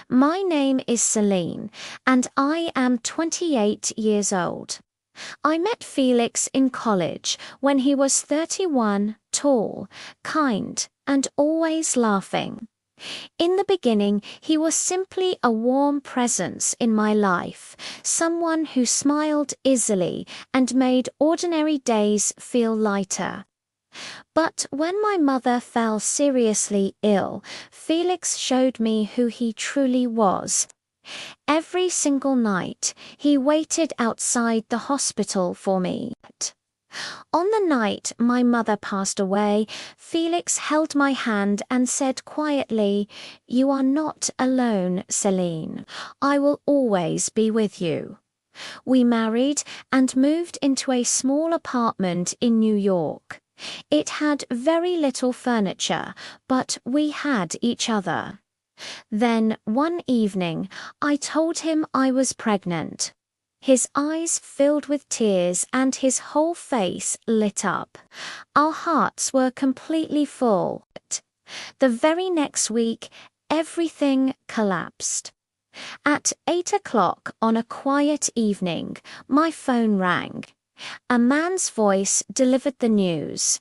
My name is Celine, and I am 28 years old. I met Felix in college when he was 31, tall, kind, and always laughing. In the beginning, he was simply a warm presence in my life, someone who smiled easily and made ordinary days feel lighter. But when my mother fell seriously ill, Felix showed me who he truly was. Every single night, he waited outside the hospital for me. On the night my mother passed away, Felix held my hand and said quietly, "You are not alone, Celine. I will always be with you." We married and moved into a small apartment in New York. It had very little furniture, but we had each other. Then, one evening, I told him I was pregnant. His eyes filled with tears and his whole face lit up. Our hearts were completely full. The very next week, everything collapsed. At 8 o'clock on a quiet evening, my phone rang. A man's voice delivered the news.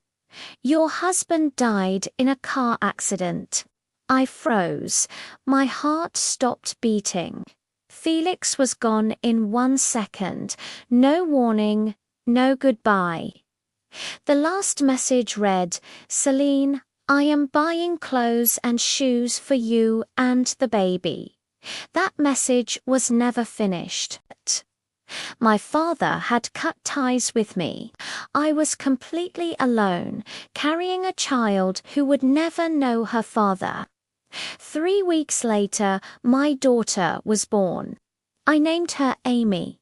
"Your husband died in a car accident." I froze. My heart stopped beating. Felix was gone in 1 second. No warning, no goodbye. The last message read, "Celine, I am buying clothes and shoes for you and the baby." That message was never finished. My father had cut ties with me. I was completely alone, carrying a child who would never know her father. 3 weeks later, my daughter was born. I named her Amy.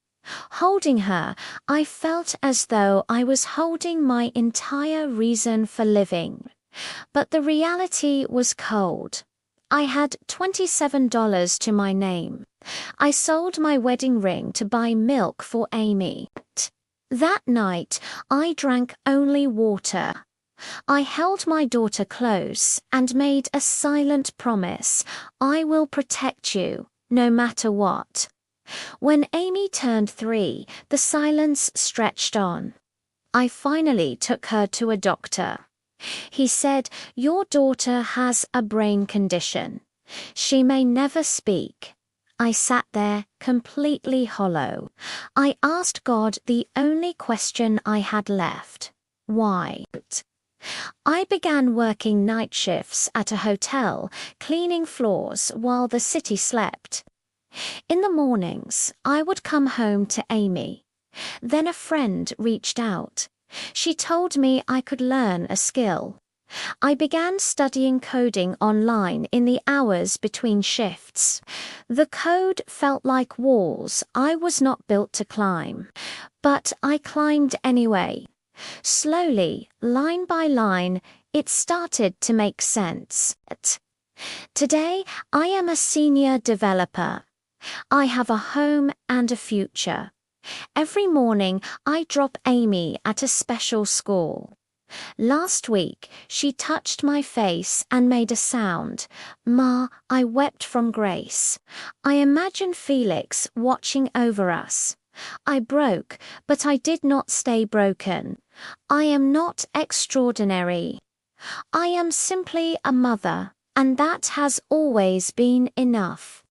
Holding her, I felt as though I was holding my entire reason for living. But the reality was cold. I had $27 to my name. I sold my wedding ring to buy milk for Amy. That night, I drank only water. I held my daughter close and made a silent promise: I will protect you, no matter what. When Amy turned 3, the silence stretched on. I finally took her to a doctor. He said, "Your daughter has a brain condition. She may never speak." I sat there, completely hollow. I asked God the only question I had left: why? I began working night shifts at a hotel, cleaning floors while the city slept. In the mornings, I would come home to Amy. Then a friend reached out. She told me I could learn a skill. I began studying coding online in the hours between shifts. The code felt like walls I was not built to climb, but I climbed anyway. Slowly, line by line, it started to make sense. Today, I am a senior developer. I have a home and a future. Every morning, I drop Amy at a special school. Last week, she touched my face and made a sound. "Ma, I wept from grace." I imagine Felix watching over us. I broke, but I did not stay broken. I am not extraordinary. I am simply a mother, and that has always been enough.